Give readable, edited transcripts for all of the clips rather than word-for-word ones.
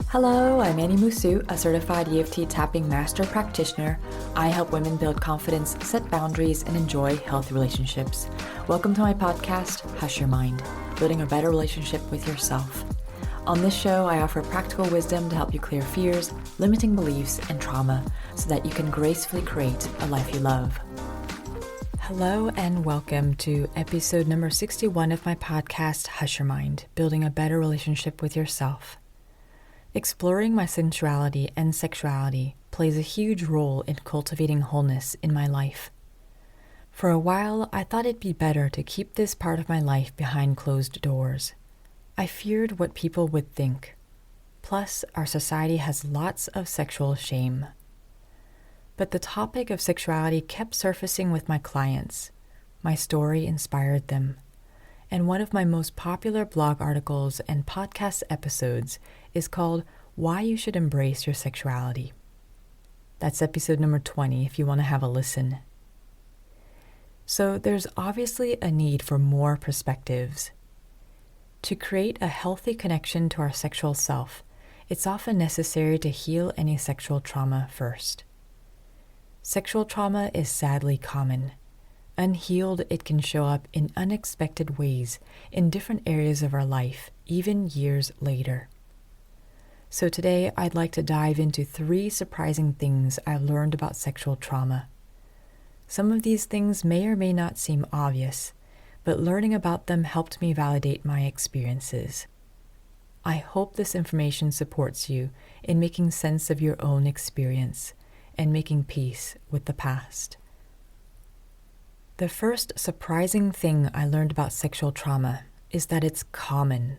Hello, I'm Annie Musu, a certified EFT tapping master practitioner. I help women build confidence, set boundaries, and enjoy healthy relationships. Welcome to my podcast, Hush Your Mind, building a better relationship with yourself. On this show, I offer practical wisdom to help you clear fears, limiting beliefs, and trauma so that you can gracefully create a life you love. Hello and welcome to episode number 61 of my podcast, Hush Your Mind, building a better relationship with yourself. Exploring my sensuality and sexuality plays a huge role in cultivating wholeness in my life. For a while, I thought it'd be better to keep this part of my life behind closed doors. I feared what people would think. Plus, our society has lots of sexual shame. But the topic of sexuality kept surfacing with my clients. My story inspired them. And one of my most popular blog articles and podcast episodes is called Why You Should Embrace Your Sexuality. That's episode number 20 if you want to have a listen. So there's obviously a need for more perspectives. To create a healthy connection to our sexual self, it's often necessary to heal any sexual trauma first. Sexual trauma is sadly common. Unhealed, it can show up in unexpected ways in different areas of our life, even years later. So today, I'd like to dive into 3 surprising things I learned about sexual trauma. Some of these things may or may not seem obvious, but learning about them helped me validate my experiences. I hope this information supports you in making sense of your own experience and making peace with the past. The first surprising thing I learned about sexual trauma is that it's common.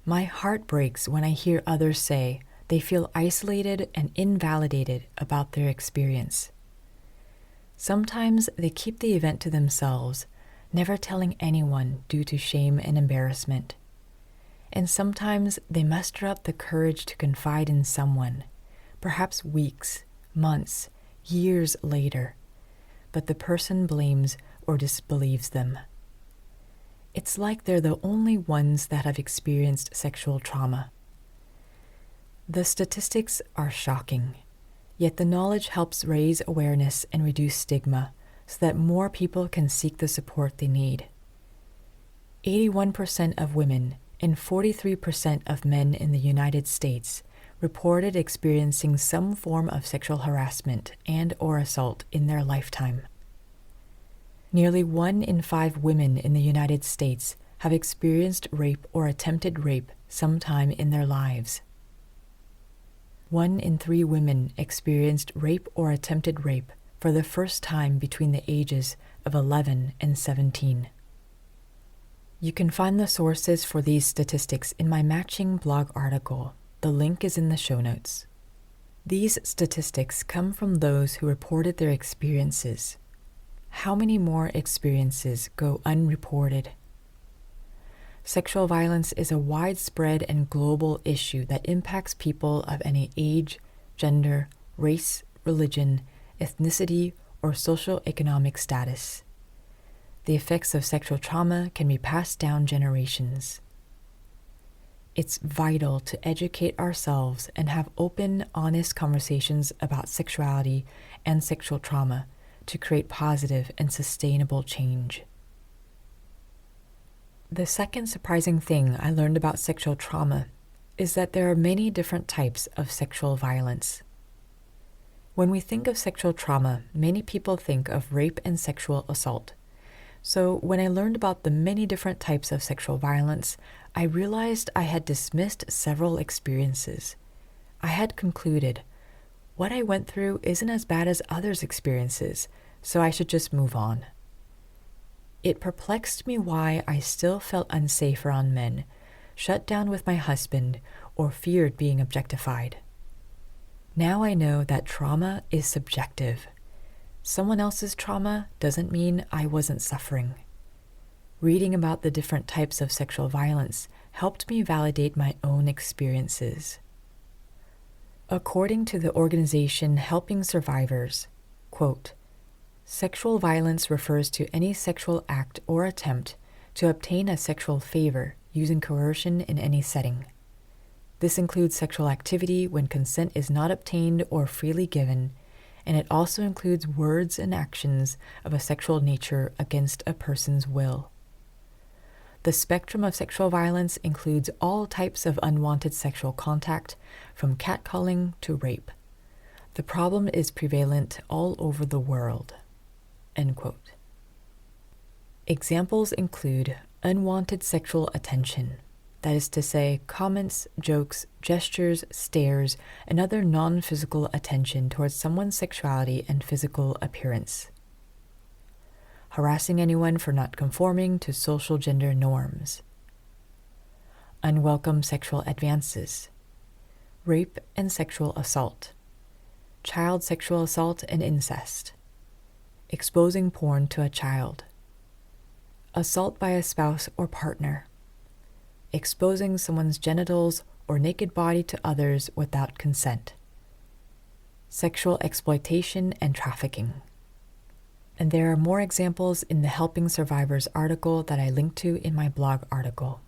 My heart breaks when I hear others say they feel isolated and invalidated about their experience. Sometimes they keep the event to themselves, never telling anyone due to shame and embarrassment. And sometimes they muster up the courage to confide in someone, perhaps weeks, months, years later. But the person blames or disbelieves them. It's like they're the only ones that have experienced sexual trauma. The statistics are shocking, yet the knowledge helps raise awareness and reduce stigma so that more people can seek the support they need. 81% of women and 43% of men in the United States reported experiencing some form of sexual harassment and/or assault in their lifetime. Nearly 1 in 5 women in the United States have experienced rape or attempted rape sometime in their lives. 1 in 3 women experienced rape or attempted rape for the first time between the ages of 11 and 17. You can find the sources for these statistics in my matching blog article. The link is in the show notes. These statistics come from those who reported their experiences. How many more experiences go unreported? Sexual violence is a widespread and global issue that impacts people of any age, gender, race, religion, ethnicity, or socioeconomic status. The effects of sexual trauma can be passed down generations. It's vital to educate ourselves and have open, honest conversations about sexuality and sexual trauma to create positive and sustainable change. The second surprising thing I learned about sexual trauma is that there are many different types of sexual violence. When we think of sexual trauma, many people think of rape and sexual assault. So when I learned about the many different types of sexual violence, I realized I had dismissed several experiences. I had concluded, what I went through isn't as bad as others' experiences, so I should just move on. It perplexed me why I still felt unsafe around men, shut down with my husband, or feared being objectified. Now I know that trauma is subjective. Someone else's trauma doesn't mean I wasn't suffering. Reading about the different types of sexual violence helped me validate my own experiences. According to the organization Helping Survivors, quote, "Sexual violence refers to any sexual act or attempt to obtain a sexual favor, using coercion in any setting. This includes sexual activity when consent is not obtained or freely given, and it also includes words and actions of a sexual nature against a person's will. The spectrum of sexual violence includes all types of unwanted sexual contact, from catcalling to rape. The problem is prevalent all over the world." End quote. Examples include unwanted sexual attention, that is to say, comments, jokes, gestures, stares, and other non-physical attention towards someone's sexuality and physical appearance. Harassing anyone for not conforming to social gender norms. Unwelcome sexual advances. Rape and sexual assault. Child sexual assault and incest. Exposing porn to a child. Assault by a spouse or partner. Exposing someone's genitals or naked body to others without consent. Sexual exploitation and trafficking. And there are more examples in the Helping Survivors article that I linked to in my blog article.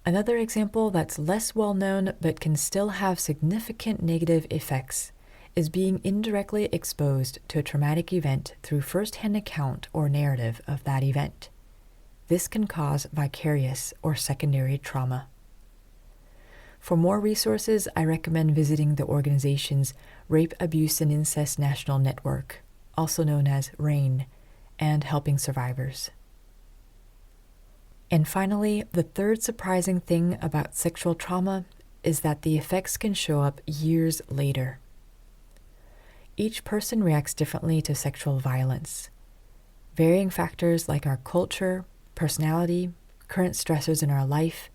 Another example that's less well known but can still have significant negative effects is being indirectly exposed to a traumatic event through first-hand account or narrative of that event. This can cause vicarious or secondary trauma. For more resources, I recommend visiting the organization's Rape, Abuse, and Incest National Network, also known as RAIN, and Helping Survivors. And finally, the third surprising thing about sexual trauma is that the effects can show up years later. Each person reacts differently to sexual violence. Varying factors like our culture, personality, current stressors in our life,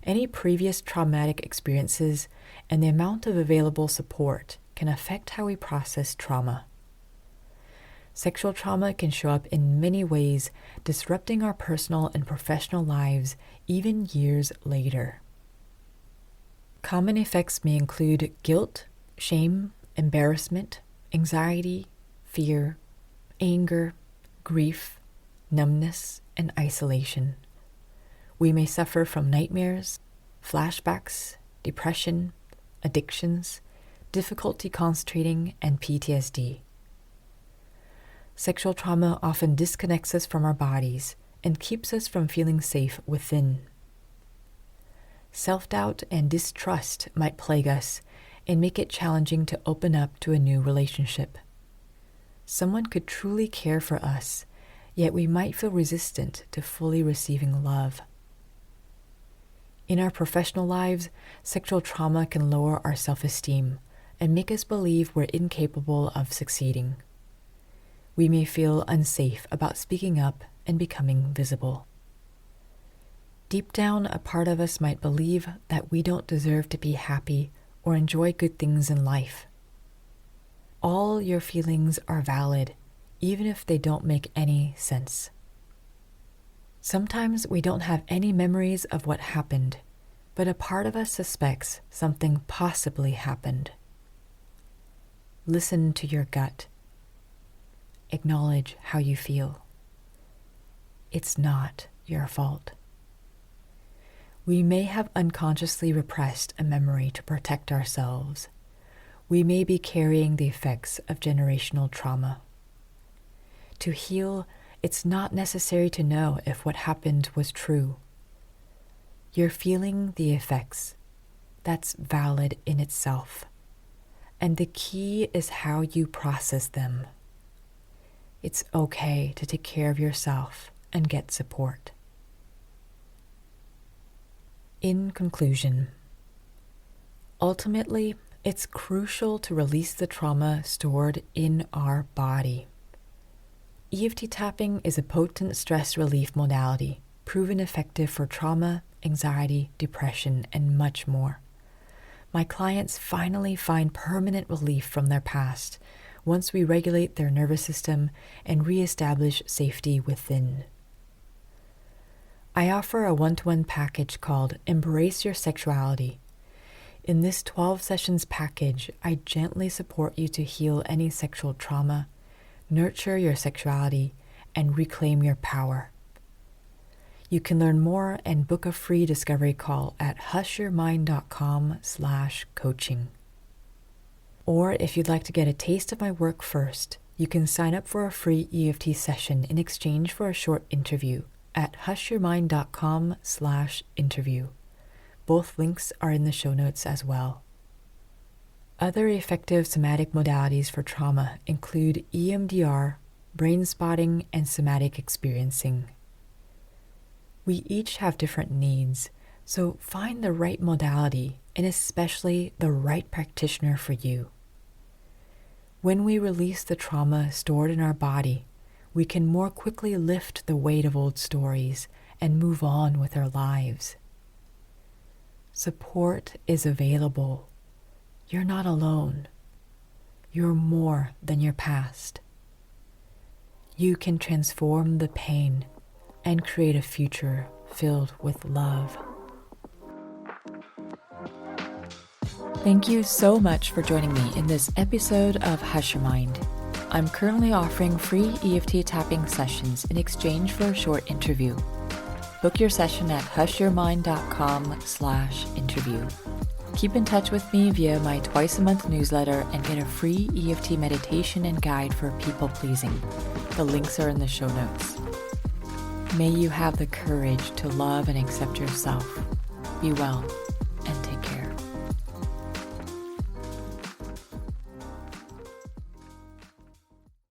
any previous traumatic experiences, and the amount of available support can affect how we process trauma. Sexual trauma can show up in many ways, disrupting our personal and professional lives even years later. Common effects may include guilt, shame, embarrassment, anxiety, fear, anger, grief, numbness, and isolation. We may suffer from nightmares, flashbacks, depression, addictions, difficulty concentrating, and PTSD. Sexual trauma often disconnects us from our bodies and keeps us from feeling safe within. Self-doubt and distrust might plague us and make it challenging to open up to a new relationship. Someone could truly care for us, yet we might feel resistant to fully receiving love. In our professional lives, sexual trauma can lower our self-esteem and make us believe we're incapable of succeeding. We may feel unsafe about speaking up and becoming visible. Deep down, a part of us might believe that we don't deserve to be happy or enjoy good things in life. All your feelings are valid, even if they don't make any sense. Sometimes we don't have any memories of what happened, but a part of us suspects something possibly happened. Listen to your gut. Acknowledge how you feel. It's not your fault. We may have unconsciously repressed a memory to protect ourselves. We may be carrying the effects of generational trauma. To heal, it's not necessary to know if what happened was true. You're feeling the effects. That's valid in itself. And the key is how you process them. It's okay to take care of yourself and get support. In conclusion, ultimately, it's crucial to release the trauma stored in our body. EFT tapping is a potent stress relief modality, proven effective for trauma, anxiety, depression, and much more. My clients finally find permanent relief from their past once we regulate their nervous system and reestablish safety within. I offer a one-to-one package called Embrace Your Sexuality. In this 12 sessions package, I gently support you to heal any sexual trauma, nurture your sexuality, and reclaim your power. You can learn more and book a free discovery call at hushyourmind.com/coaching. Or if you'd like to get a taste of my work first, you can sign up for a free EFT session in exchange for a short interview at hushyourmind.com/interview. Both links are in the show notes as well. Other effective somatic modalities for trauma include EMDR, brain spotting, and somatic experiencing. We each have different needs, so find the right modality and especially the right practitioner for you. When we release the trauma stored in our body, we can more quickly lift the weight of old stories and move on with our lives. Support is available. You're not alone. You're more than your past. You can transform the pain and create a future filled with love. Thank you so much for joining me in this episode of Hush Your Mind. I'm currently offering free EFT tapping sessions in exchange for a short interview. Book your session at hushyourmind.com/interview. Keep in touch with me via my twice-a-month newsletter and get a free EFT meditation and guide for people pleasing. The links are in the show notes. May you have the courage to love and accept yourself. Be well.